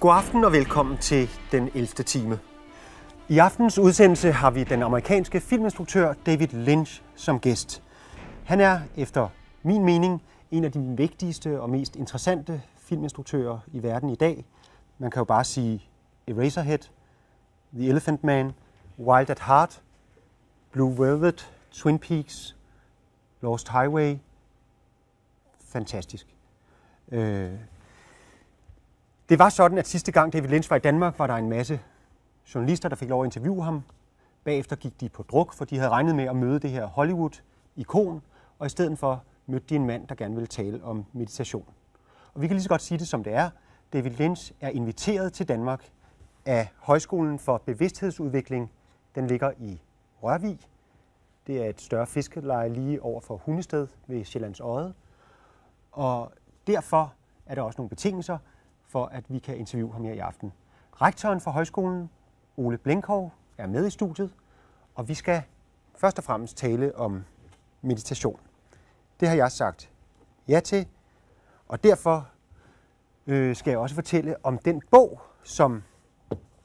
God aften og velkommen til den 11. time. I aftens udsendelse har vi den amerikanske filminstruktør David Lynch som gæst. Han er efter min mening en af de vigtigste og mest interessante filminstruktører i verden i dag. Man kan jo bare sige Eraserhead, The Elephant Man, Wild at Heart, Blue Velvet, Twin Peaks, Lost Highway. Fantastisk. Det var sådan, at sidste gang David Lynch var i Danmark, var der en masse journalister, der fik lov at interviewe ham. Bagefter gik de på druk, for de havde regnet med at møde det her Hollywood-ikon, og i stedet for mødte de en mand, der gerne ville tale om meditation. Og vi kan lige så godt sige det, som det er. David Lynch er inviteret til Danmark af Højskolen for Bevidsthedsudvikling. Den ligger i Rørvig. Det er et større fiskeleje lige over for Hundested ved Sjællands Odde. Og derfor er der også nogle betingelser for, at vi kan interviewe ham her i aften. Rektoren for højskolen, Ole Blinkov, er med i studiet, og vi skal først og fremmest tale om meditation. Det har jeg sagt ja til, og derfor skal jeg også fortælle om den bog, som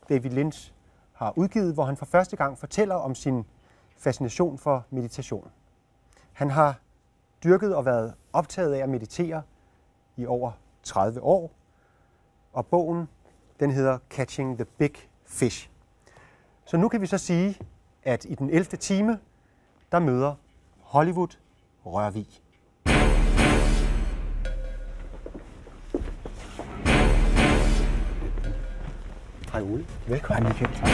David Lynch har udgivet, hvor han for første gang fortæller om sin fascination for meditation. Han har dyrket og været optaget af at meditere i over 30 år, og bogen, den hedder Catching the Big Fish. Så nu kan vi så sige, at i den 11. time, der møder Hollywood Rørvig. Hej Ole. Velkommen. Hej Michael.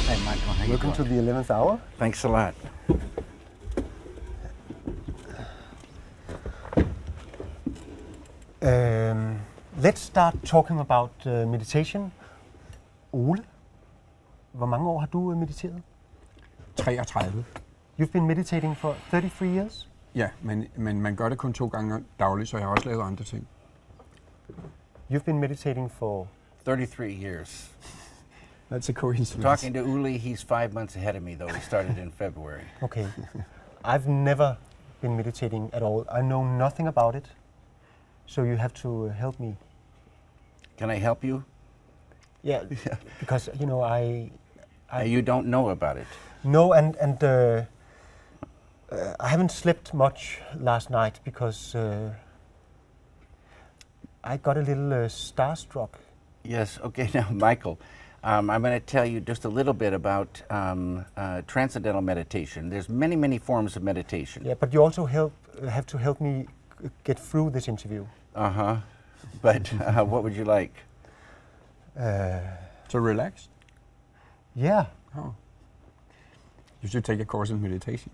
Hey Michael, how you Welcome to the 11th hour. Thanks a lot. Let's start talking about meditation. Ole, hvor mange år har du mediteret? 33. You've been meditating for 33 years? Ja, men man gør det kun 2 gange dagligt, så jeg har også lavet andre ting. You've been meditating for 33 years. That's a coincidence. Talking to Uli, he's 5 months ahead of me, though. We started in February. Okay. I've never been meditating at all. I know nothing about it. So you have to help me. Can I help you? Yeah, because you know You don't know about it. No, and I haven't slept much last night because I got a little starstruck. Yes. Okay. Now, Michael, I'm going to tell you just a little bit about transcendental meditation. There's many, many forms of meditation. Yeah, but you also have to help me get through this interview. Uh-huh. But what would you like? So relax. Yeah. Oh. You should take a course in meditation.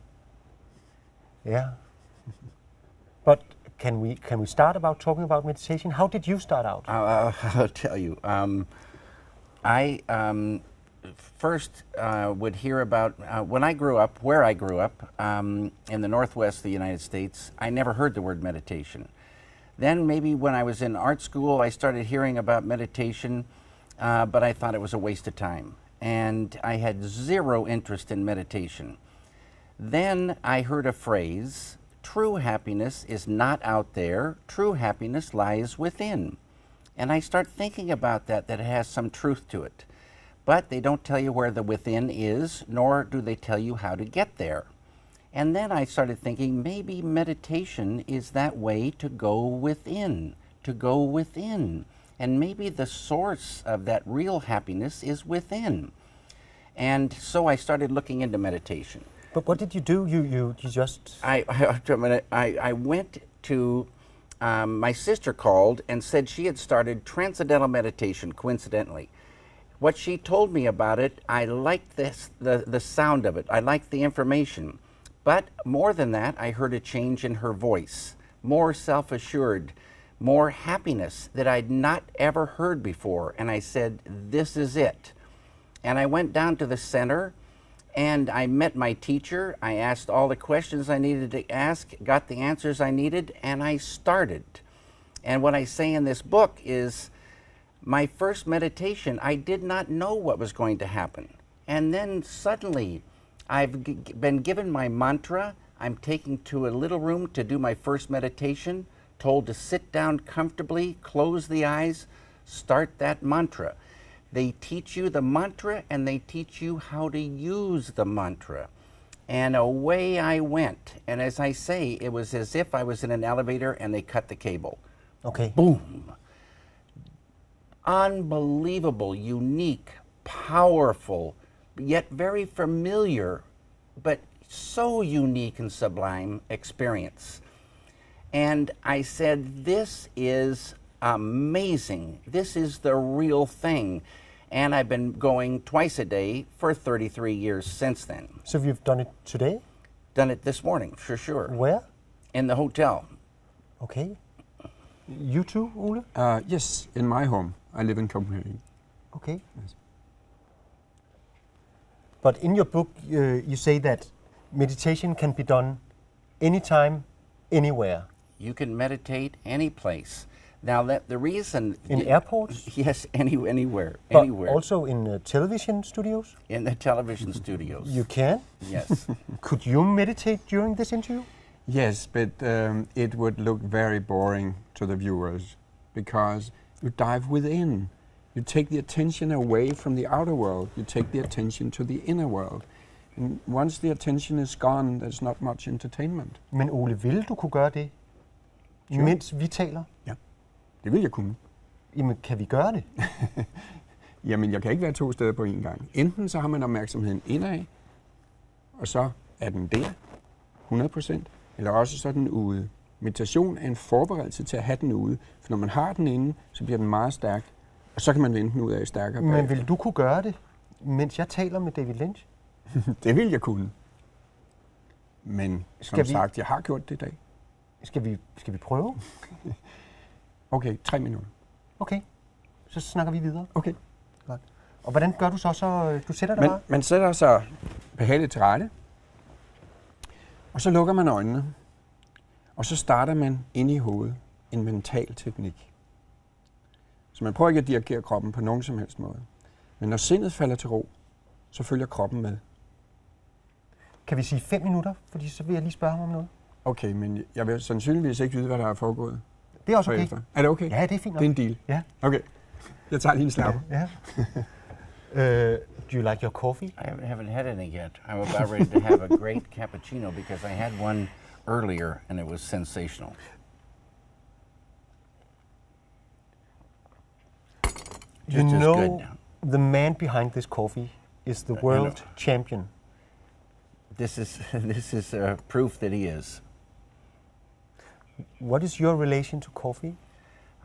Yeah. But can we start about talking about meditation? How did you start out? I'll tell you. I first would hear about when I grew up, where I grew up, in the Northwest of the United States. I never heard the word meditation. Then maybe when I was in art school, I started hearing about meditation, but I thought it was a waste of time. And I had zero interest in meditation. Then I heard a phrase, true happiness is not out there, true happiness lies within. And I start thinking about that it has some truth to it. But they don't tell you where the within is, nor do they tell you how to get there. And then I started thinking maybe meditation is that way to go within, And maybe the source of that real happiness is within. And so I started looking into meditation. But what did you do? You just... I went to... my sister called and said she had started transcendental meditation, coincidentally. What she told me about it, I liked the sound of it. I liked the information. But more than that, I heard a change in her voice. More self-assured, more happiness that I'd not ever heard before. And I said, this is it. And I went down to the center and I met my teacher. I asked all the questions I needed to ask, got the answers I needed, and I started. And what I say in this book is, my first meditation, I did not know what was going to happen. And then suddenly, I've been given my mantra. I'm taken to a little room to do my first meditation, told to sit down comfortably, close the eyes, start that mantra. They teach you the mantra and they teach you how to use the mantra. And away I went. And as I say, it was as if I was in an elevator and they cut the cable. Okay. Boom. Unbelievable, unique, powerful, yet very familiar, but so unique and sublime experience. And I said, this is amazing. This is the real thing. And I've been going twice a day for 33 years since then. So you've done it today? Done it this morning, for sure. Where? In the hotel. Okay. You too, Ole? Yes, in my home. I live in Copenhagen. Okay. Yes. But in your book, you say that meditation can be done anytime, anywhere. You can meditate any place. Now, that the reason... In airports? Yes, anywhere. But Anywhere. also in television studios? In the television studios. You can? Yes. Could you meditate during this interview? Yes, but it would look very boring to the viewers because you dive within. You take the attention away from the outer world. You take the attention to the inner world. And once the attention is gone, there's not much entertainment. Men Ole, ville du kunne gøre det, Sure. mens vi taler? Ja, det vil jeg kunne. Jamen, kan vi gøre det? Jamen, jeg kan ikke være 2 steder på én gang. Enten så har man opmærksomheden indad, og så er den der, 100%, eller også så er den ude. Meditation er en forberedelse til at have den ude, for når man har den inde, så bliver den meget stærk, og så kan man vende den ud af stærkere Men bagefter. vil du kunne gøre det, mens jeg taler med David Lynch? Det vil jeg kunne. Men som Skal vi- sagt, jeg har gjort det i dag. Skal vi prøve? Okay, 3 minutter. Okay, så snakker vi videre. Okay. Godt. Og hvordan gør du så? Du sætter dig bare? Man sætter sig behageligt til rette, og så lukker man øjnene, og så starter man inde i hovedet en mental teknik. Så man prøver ikke at dirigere kroppen på nogen som helst måde. Men når sindet falder til ro, så følger kroppen med. Kan vi sige 5 minutter? Fordi så vil jeg lige spørge ham om noget. Okay, men jeg vil sandsynligvis ikke vide, hvad der er foregået. Det er også okay. Bagefter. Er det okay? Ja, det er fint nok. Det er en deal. Ja. Okay. Jeg tager lige en slapper. Ja. Do you like your coffee? I haven't had any yet. I'm about ready to have a great cappuccino because I had one earlier and it was sensational. You Just as know, good. the man behind this coffee is the world champion. This is proof that he is. What is your relation to coffee?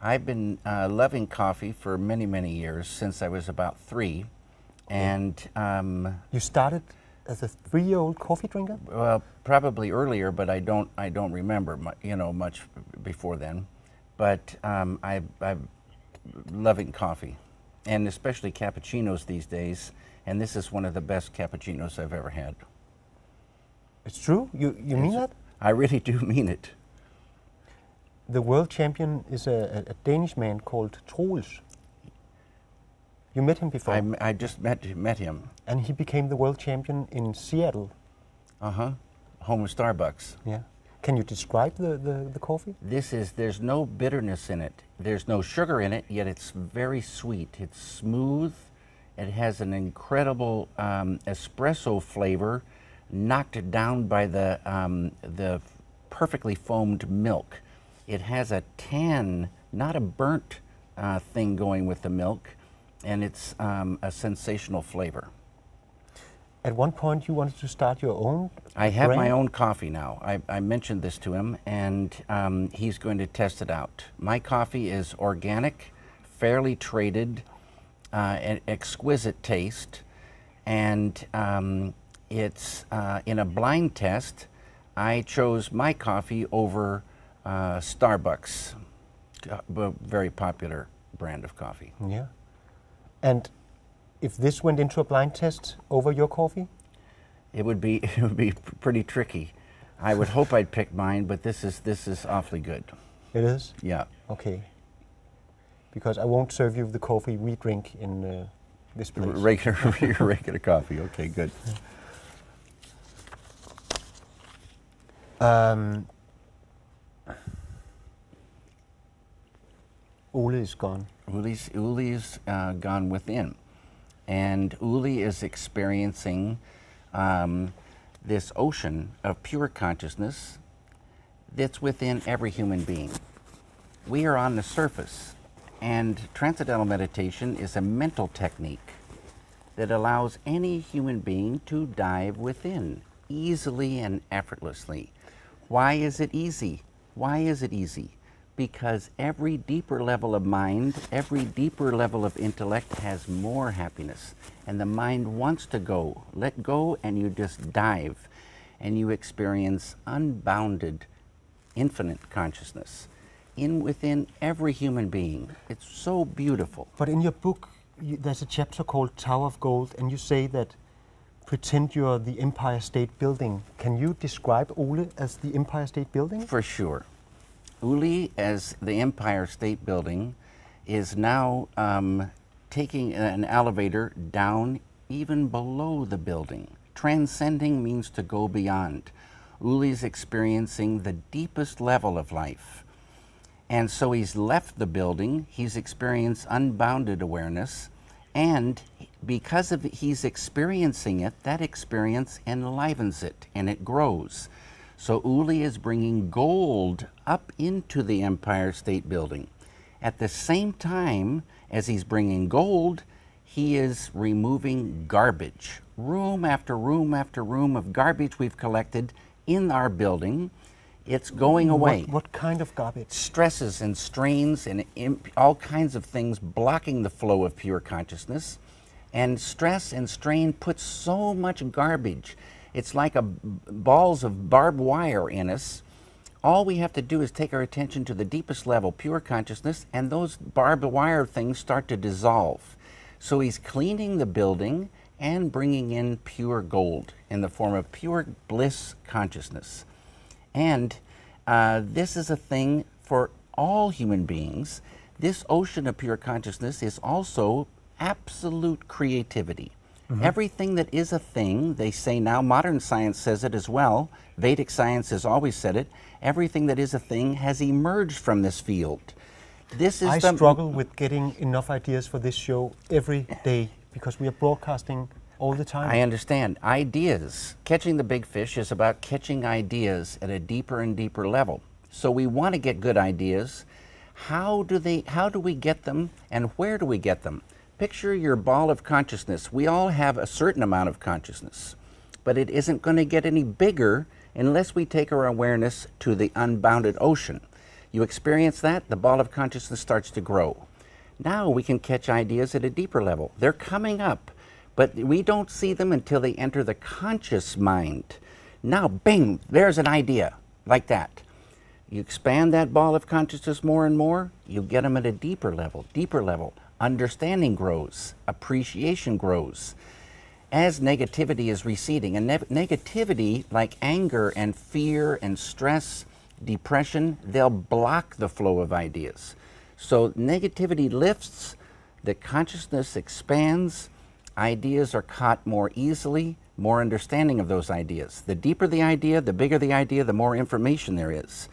I've been loving coffee for many, many years, since I was about 3. And, You started as a 3-year-old coffee drinker? well, probably earlier, but I don't remember, much before then. But I'm loving coffee, and especially cappuccinos these days. And this is one of the best cappuccinos I've ever had. It's true? You mean that? I really do mean it. The world champion is a Danish man called Troels. You met him before? I just met him. And he became the world champion in Seattle. Home of Starbucks. Yeah. Can you describe the coffee? There's no bitterness in it. There's no sugar in it, yet it's very sweet. It's smooth. It has an incredible espresso flavor, knocked down by the perfectly foamed milk. It has a tan, not a burnt thing going with the milk, and it's a sensational flavor. At one point you wanted to start your own I have my brand? own coffee now. I mentioned this to him, and he's going to test it out. My coffee is organic, fairly traded, an exquisite taste, and it's in a blind test. I chose my coffee over Starbucks, a very popular brand of coffee. Yeah. And if this went into a blind test over your coffee? It would be pretty tricky. I would hope I'd pick mine, but this is awfully good. It is? Yeah. Okay. Because I won't serve you the coffee we drink in this place. Regular coffee. Okay, good. Ole is gone? Uli's gone within. And Uli is experiencing this ocean of pure consciousness that's within every human being. We are on the surface, and Transcendental Meditation is a mental technique that allows any human being to dive within easily and effortlessly. Why is it easy? Why is it easy? Because every deeper level of mind, every deeper level of intellect has more happiness. And the mind wants to go. Let go, and you just dive. And you experience unbounded, infinite consciousness within every human being. It's so beautiful. But in your book, there's a chapter called Tower of Gold, and you say that pretend you're the Empire State Building. Can you describe Ole as the Empire State Building? For sure. Uli, as the Empire State Building, is now taking an elevator down even below the building. Transcending means to go beyond. Uli's experiencing the deepest level of life. And so he's left the building, he's experienced unbounded awareness, and because of he's experiencing it, that experience enlivens it and it grows. So Uli is bringing gold up into the Empire State Building. At the same time as he's bringing gold, he is removing garbage. Room after room after room of garbage we've collected in our building. It's going away. What kind of garbage? Stresses and strains and all kinds of things blocking the flow of pure consciousness. And stress and strain puts so much garbage. It's like balls of barbed wire in us. All we have to do is take our attention to the deepest level, pure consciousness, and those barbed wire things start to dissolve. So he's cleaning the building and bringing in pure gold in the form of pure bliss consciousness. And this is a thing for all human beings. This ocean of pure consciousness is also absolute creativity. Mm-hmm. Everything that is a thing, they say now, modern science says it as well, Vedic science has always said it, everything that is a thing has emerged from this field. I struggle with getting enough ideas for this show every day because we are broadcasting all the time. I understand. Ideas, catching the big fish is about catching ideas at a deeper and deeper level. So we want to get good ideas. How do we get them, and where do we get them? Picture your ball of consciousness. We all have a certain amount of consciousness, but it isn't going to get any bigger unless we take our awareness to the unbounded ocean. You experience that, the ball of consciousness starts to grow. Now we can catch ideas at a deeper level. They're coming up, but we don't see them until they enter the conscious mind. Now, bing, there's an idea, like that. You expand that ball of consciousness more and more, you get them at a deeper level, deeper level. Understanding grows, appreciation grows. As negativity is receding, and negativity like anger and fear and stress, depression, they'll block the flow of ideas. So negativity lifts, the consciousness expands, ideas are caught more easily, more understanding of those ideas. The deeper the idea, the bigger the idea, the more information there is.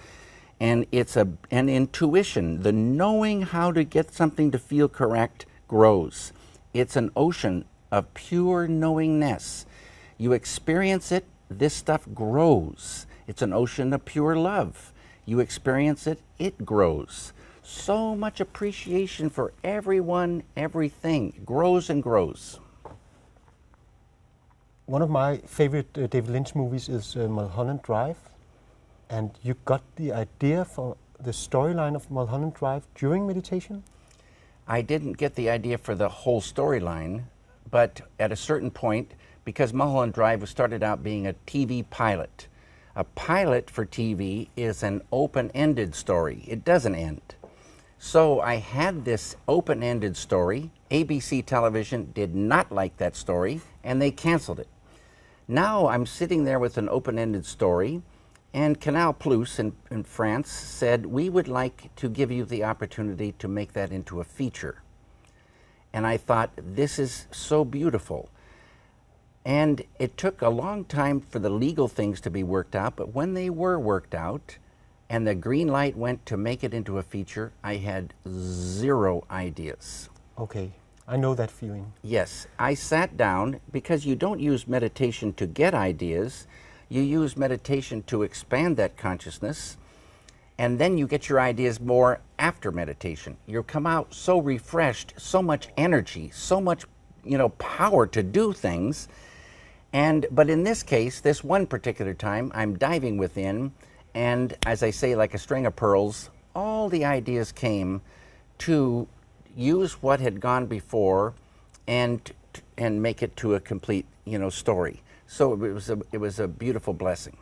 And it's an intuition. The knowing how to get something to feel correct grows. It's an ocean of pure knowingness. You experience it, this stuff grows. It's an ocean of pure love. You experience it, it grows. So much appreciation for everyone, everything grows and grows. One of my favorite David Lynch movies is Mulholland Drive. And you got the idea for the storyline of Mulholland Drive during meditation? I didn't get the idea for the whole storyline, but at a certain point, because Mulholland Drive started out being a TV pilot. A pilot for TV is an open-ended story. It doesn't end. So I had this open-ended story. ABC television did not like that story, and they canceled it. Now I'm sitting there with an open-ended story, and Canal Plus in France said, we would like to give you the opportunity to make that into a feature. And I thought, this is so beautiful. And it took a long time for the legal things to be worked out, but when they were worked out, and the green light went to make it into a feature, I had 0 ideas. Okay, I know that feeling. Yes, I sat down because you don't use meditation to get ideas. You use meditation to expand that consciousness, and then you get your ideas more after meditation. You come out so refreshed, so much energy, so much, power to do things. But in this case, this one particular time, I'm diving within, and as I say, like a string of pearls, all the ideas came to use what had gone before and make it to a complete, story. So it was a beautiful blessing.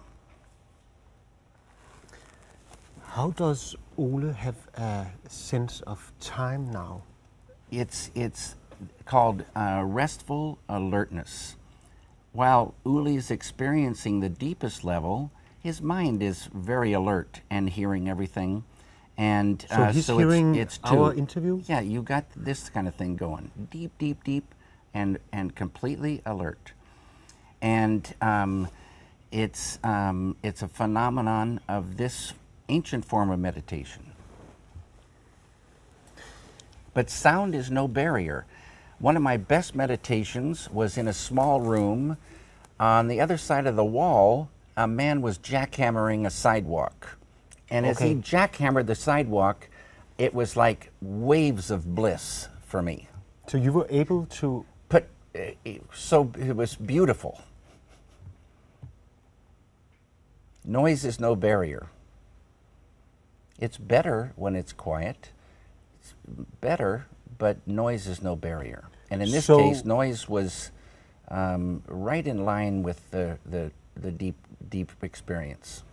How does Ole have a sense of time now? It's called restful alertness. While Uli is experiencing the deepest level, his mind is very alert and hearing everything. And so he's hearing it's our interview? Yeah, you got this kind of thing going. Deep, deep, deep, and completely alert. And it's a phenomenon of this ancient form of meditation. But sound is no barrier. One of my best meditations was in a small room. On the other side of the wall, a man was jackhammering a sidewalk. And as he jackhammered the sidewalk, it was like waves of bliss for me. So you were able to... So it was beautiful. Noise is no barrier. It's better when it's quiet. It's better, but noise is no barrier. And in this case, noise was right in line with the deep experience.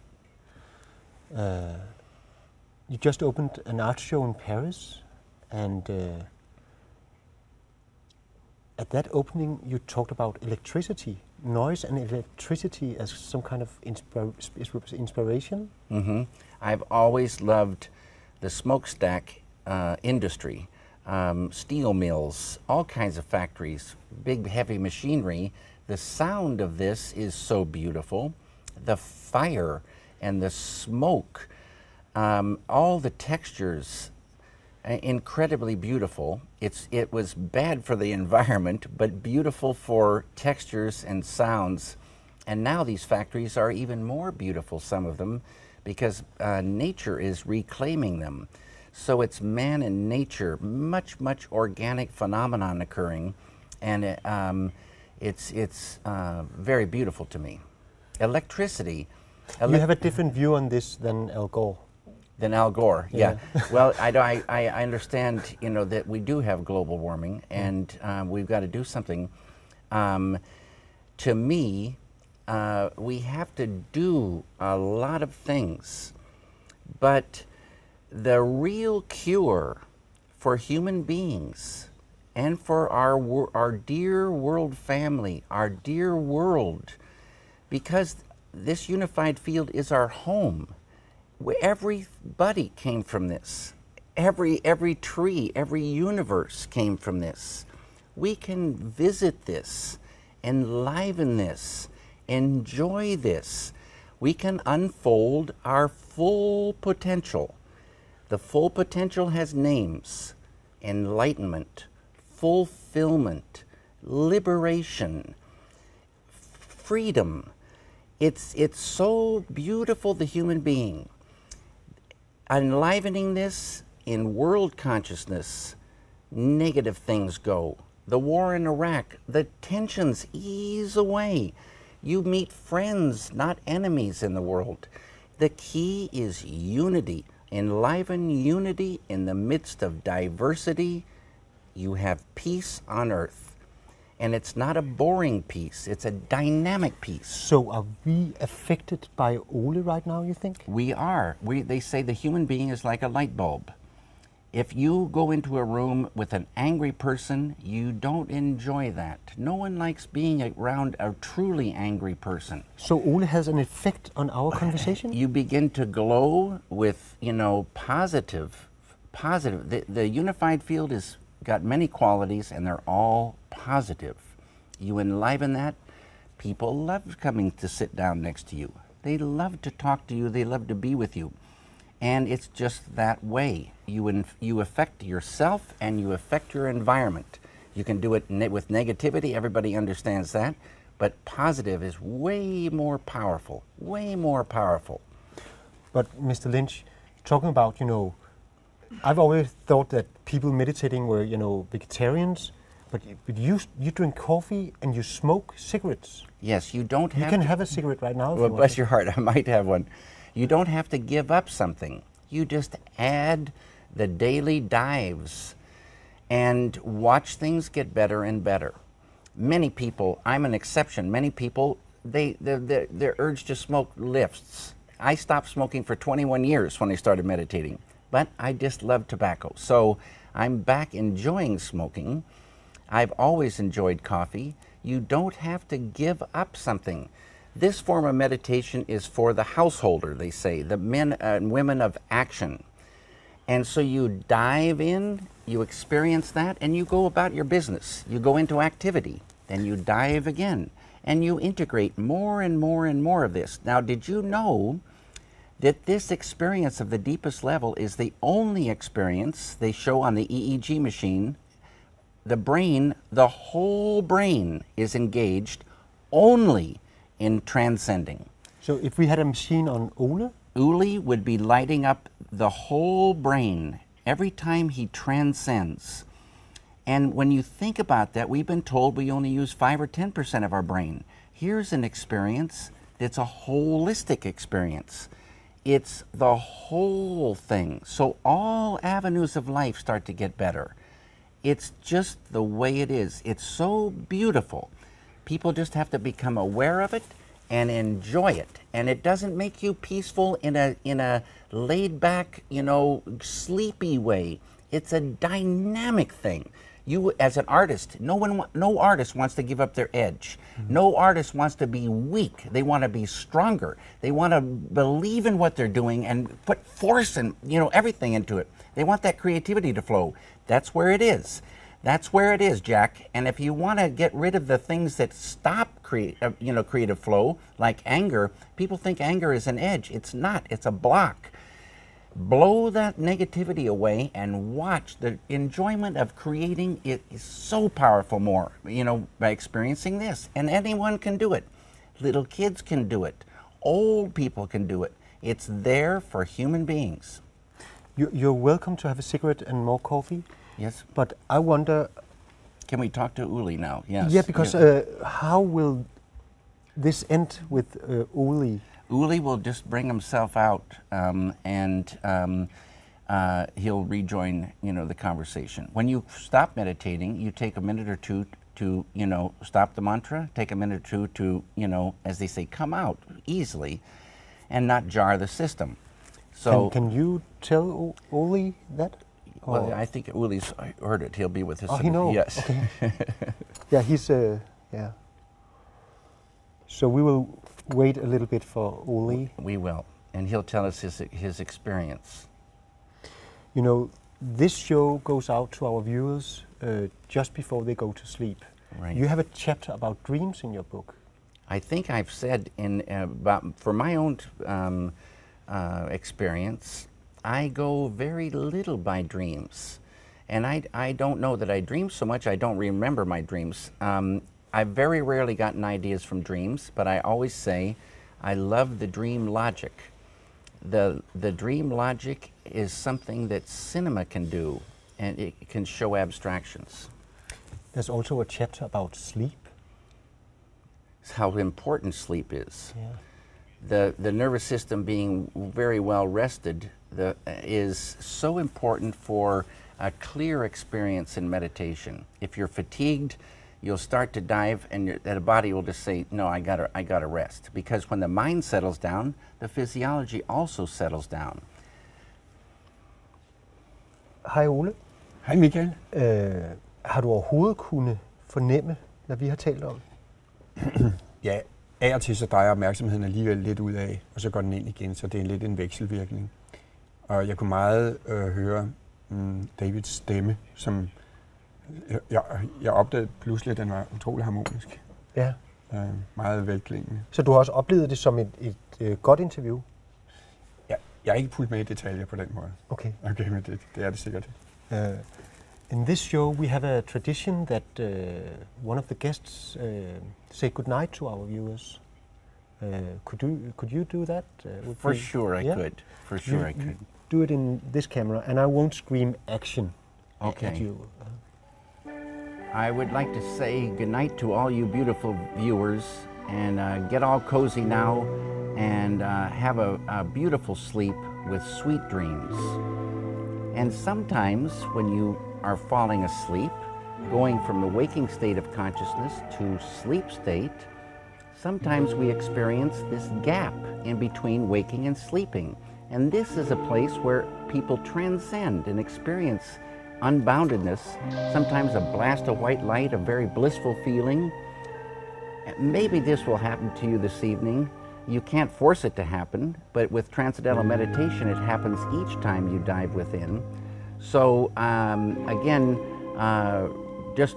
You just opened an art show in Paris, and at that opening you talked about electricity, noise and electricity as some kind of inspiration. Mm-hmm. I've always loved the smokestack industry, steel mills, all kinds of factories, big heavy machinery. The sound of this is so beautiful. The fire and the smoke, all the textures, incredibly beautiful. It was bad for the environment, but beautiful for textures and sounds. And now these factories are even more beautiful, some of them, because nature is reclaiming them. So it's man and nature, much organic phenomenon occurring, and it's very beautiful to me. Electricity. You have a different view on this than Al Gore. Than Al Gore, yeah. Well, I understand, that we do have global warming, and we've got to do something. To me, we have to do a lot of things, but the real cure for human beings and for our dear world family, our dear world, because this unified field is our home. Everybody came from this. Every tree, every universe came from this. We can visit this, enliven this, enjoy this. We can unfold our full potential. The full potential has names: enlightenment, fulfillment, liberation, freedom. It's so beautiful, the human being. Enlivening this in world consciousness, negative things go. The war in Iraq, the tensions ease away. You meet friends, not enemies in the world. The key is unity. Enliven unity in the midst of diversity. You have peace on earth. And it's not a boring peace, it's a dynamic peace. So are we affected by Ole right now, you think? We are. They say the human being is like a light bulb. If you go into a room with an angry person, you don't enjoy that. No one likes being around a truly angry person. So Ole has an effect on our conversation? You begin to glow with, positive. The unified field has got many qualities, and they're all positive. You enliven that, people love coming to sit down next to you. They love to talk to you, they love to be with you. And it's just that way. You affect yourself and you affect your environment. You can do it with negativity, everybody understands that, but positive is way more powerful, way more powerful. But Mr. Lynch, talking about, I've always thought that people meditating were, vegetarians, but you drink coffee and you smoke cigarettes. Yes, you don't have You can have a cigarette right now. Well, bless your heart, I might have one. You don't have to give up something. You just add the daily dives and watch things get better and better. Many people, I'm an exception, many people, their urge to smoke lifts. I stopped smoking for 21 years when I started meditating, but I just love tobacco. So I'm back enjoying smoking. I've always enjoyed coffee. You don't have to give up something. This form of meditation is for the householder, they say, the men and women of action. And so you dive in, you experience that, and you go about your business. You go into activity, then you dive again, and you integrate more and more and more of this. Now, did you know that this experience of the deepest level is the only experience they show on the EEG machine? The brain, the whole brain, is engaged only in transcending. So if we had a machine on Ole? Uli would be lighting up the whole brain every time he transcends. And when you think about that, we've been told we only use 5 or 10% of our brain. Here's an experience that's a holistic experience. It's the whole thing. So all avenues of life start to get better. It's just the way it is. It's so beautiful. People just have to become aware of it and enjoy it. And it doesn't make you peaceful in a laid back, sleepy way. It's a dynamic thing. You, as an artist, no artist wants to give up their edge. Mm-hmm. No artist wants to be weak. They want to be stronger. They want to believe in what they're doing and put force and everything into it. They want that creativity to flow. That's where it is. That's where it is, Jack. And if you want to get rid of the things that stop creative flow, like anger, people think anger is an edge. It's not. It's a block. Blow that negativity away and watch. The enjoyment of creating it is so powerful more, by experiencing this. And anyone can do it. Little kids can do it. Old people can do it. It's there for human beings. You're welcome to have a cigarette and more coffee. Yes. But I wonder... Can we talk to Uli now? Yes. Yeah, because how will this end with Uli? Uli will just bring himself out and he'll rejoin, the conversation. When you stop meditating, you take a minute or two to, stop the mantra, take a minute or two to, as they say, come out easily and not jar the system. So can you tell Uli that? Well, I think Uli's heard it. He'll be with us. Oh, he knows. Yes. Okay. Yeah, he's yeah. So we will wait a little bit for Uli. We will, and he'll tell us his experience. This show goes out to our viewers just before they go to sleep. Right. You have a chapter about dreams in your book. I think I've said for my own experience, I go very little by dreams. And I don't know that I dream so much, I don't remember my dreams. I've very rarely gotten ideas from dreams, but I always say I love the dream logic. The dream logic is something that cinema can do, and it can show abstractions. There's also a chapter about sleep. It's how important sleep is. Yeah. The nervous system being very well rested is so important for a clear experience in meditation. If you're fatigued, you'll start to dive, and the body will just say, "No, I gotta rest." Because when the mind settles down, the physiology also settles down. Hej Ole. Hej Michael. Har du overhovedet kunne fornemme, hvad vi har talt om? Ja, af og til så drejer opmærksomheden alligevel lidt ud af, og så går den ind igen, så det er lidt en vekselvirkning. Og jeg kunne meget høre Davids stemme, som jeg opdagede pludselig, at den var utrolig harmonisk. Ja. Meget velklingende. Så du har også oplevet det som et godt interview? Ja, Jeg er ikke fuldt med i detaljer på den måde. Okay. Okay, men det er det sikkert. In this show, we have a tradition that one of the guests say goodnight to our viewers. Could you do that? For sure I could. For sure I could. Do it in this camera, and I won't scream action at you. I would like to say goodnight to all you beautiful viewers, and get all cozy now, and have a beautiful sleep with sweet dreams. And sometimes when you are falling asleep, going from the waking state of consciousness to sleep state, sometimes we experience this gap in between waking and sleeping. And this is a place where people transcend and experience unboundedness, sometimes a blast of white light, a very blissful feeling. Maybe this will happen to you this evening. You can't force it to happen, but with Transcendental Meditation, it happens each time you dive within. So again, just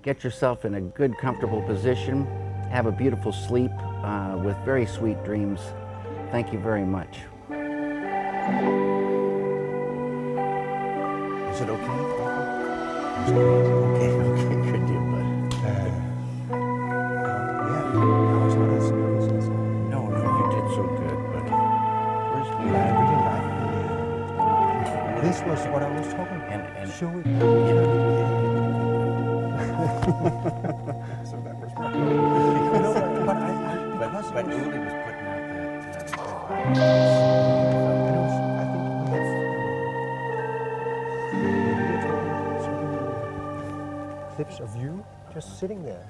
get yourself in a good, comfortable position, have a beautiful sleep with very sweet dreams. Thank you very much. Is it okay? Okay, good deal, bud. Yeah, I was not as nervous as No, you did so good, buddy. Where's I my... really liked this was what I was talking about. And Show it. So that was No, but because but it was- Uli was putting out that... clips of you just sitting there.